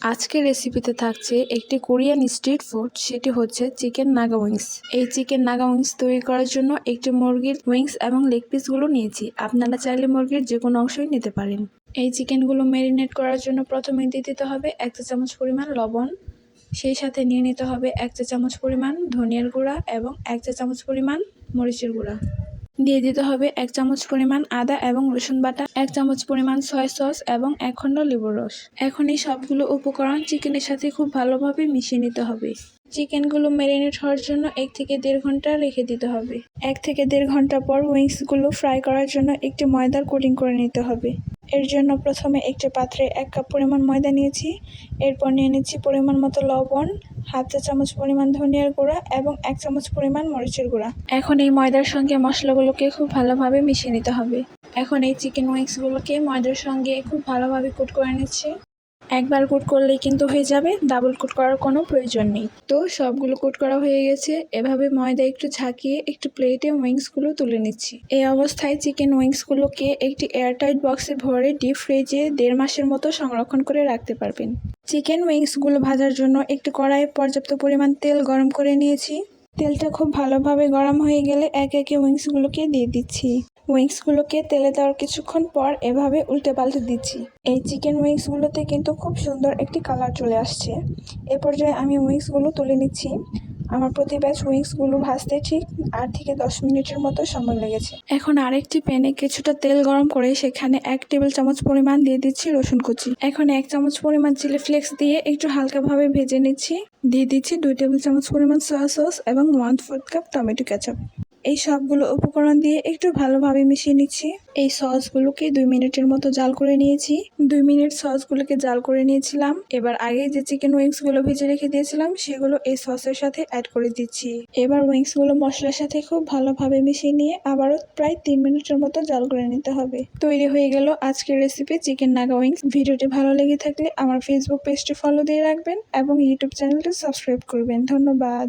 আজকের রেসিপিতে থাকছে একটি কোরিয়ান স্ট্রিট ফুড, সেটি হচ্ছে চিকেন নাগা উইংস। এই চিকেন নাগা উইংস তৈরি করার জন্য একটি মুরগির উইংস এবং লেগ পিসগুলো নিয়েছি। আপনারা চাইলে মুরগির যে কোনো অংশই নিতে পারেন। এই চিকেনগুলো ম্যারিনেট করার জন্য প্রথমে দিয়ে দিতে হবে 1 চা চামচ পরিমাণ লবণ, সেই সাথে নিয়ে নিতে হবে 1 চা চামচ পরিমাণ ধনিয়ার গুঁড়া এবং 1 চা চামচ পরিমাণ মরিচের গুঁড়া। দিয়ে দিতে হবে 1 চামচ পরিমাণ আদা এবং রসুন বাটা, 1 চামচ পরিমাণ সয়া সস এবং 1 খণ্ড লেবুর রস। এখন এই সবগুলো উপকরণ চিকেনের সাথে খুব ভালোভাবে মিশিয়ে নিতে হবে। চিকেনগুলো ম্যারিনেট হওয়ার জন্য 1 থেকে 1.5 ঘন্টা রেখে দিতে হবে। 1 থেকে 1.5 ঘন্টা পর উইংসগুলো ফ্রাই করার জন্য একটি ময়দার কোটিং করে নিতে হবে। এর জন্য প্রথমে একটি পাত্রে 1 কাপ পরিমাণ ময়দা নিয়েছি। এরপর নিয়ে নিচ্ছি পরিমাণ মতো লবণ, হাফ চা চামচ পরিমাণ ধনিয়ার গুঁড়া এবং 1 চামচ পরিমাণ মরিচের গুঁড়া। এখন এই ময়দার সঙ্গে মশলাগুলোকে খুব ভালোভাবে মিশিয়ে নিতে হবে। এখন এই চিকেন উইংসগুলোকে ময়দার সঙ্গে খুব ভালোভাবে কোট করে নিচ্ছি। একবার কোট করলেই কিন্তু হয়ে যাবে, ডাবল কোট করার কোনো প্রয়োজন নেই। তো সবগুলো কোট করা হয়ে গেছে। এভাবে ময়দা একটু ঝাঁকিয়ে একটি প্লেটে উইংসগুলো তুলে নিচ্ছি। এই অবস্থায় চিকেন উইংসগুলোকে একটি এয়ারটাইট বক্সে ভরে ডিপ ফ্রিজে 1.5 মাসের মতো সংরক্ষণ করে রাখতে পারবেন। চিকেন উইংসগুলো ভাজার জন্য একটি কড়াইয়ে পর্যাপ্ত পরিমাণ তেল গরম করে নিয়েছি। তেলটা খুব ভালোভাবে গরম হয়ে গেলে একে একে উইংসগুলোকে দিয়ে দিচ্ছি। উইংসগুলোকে তেলে দেওয়ার কিছুক্ষণ পর এভাবে উল্টে পাল্টে দিচ্ছি। এই চিকেন উইংসগুলোতে কিন্তু খুব সুন্দর একটি কালার চলে আসছে। এ পর্যায়ে আমি উইংসগুলো তুলে নিচ্ছি। আমার প্রতি ব্যাচ উইংসগুলো ভাজতে ঠিক 8 থেকে 10 মিনিটের মতো সময় লেগেছে। এখন আরেকটি প্যানে কিছুটা তেল গরম করে সেখানে 1 টেবিল চামচ পরিমাণ দিয়ে দিচ্ছি রসুন কুচি। এখন 1 চামচ পরিমাণ চিলি ফ্লেক্স দিয়ে একটু হালকাভাবে ভেজে নিচ্ছি। দিয়ে দিচ্ছি 2 টেবিল চামচ পরিমাণ সয়া সস এবং 1/4 কাপ টমেটো কেচাপ। এই সবগুলো উপকরণ দিয়ে একটু ভালোভাবে মিশিয়ে নিচ্ছি। এই সসগুলোকে 2 মিনিটের মতো জাল করে নিয়েছি। 2 মিনিট সসগুলোকে জাল করে নিয়েছিলাম। এবার আগে যে চিকেন উইংসগুলো ভেজে রেখে দিয়েছিলাম সেগুলো এই সসের সাথে অ্যাড করে দিচ্ছি। এবার উইংসগুলো মশলার সাথে খুব ভালোভাবে মিশিয়ে নিয়ে আবারও প্রায় 3 মিনিটের মতো জাল করে নিতে হবে। তৈরি হয়ে গেল আজকের রেসিপি চিকেন নাগা উইংস। ভিডিওটি ভালো লেগে থাকলে আমার ফেসবুক পেজটি ফলো দিয়ে রাখবেন এবং ইউটিউব চ্যানেলটি সাবস্ক্রাইব করবেন। ধন্যবাদ।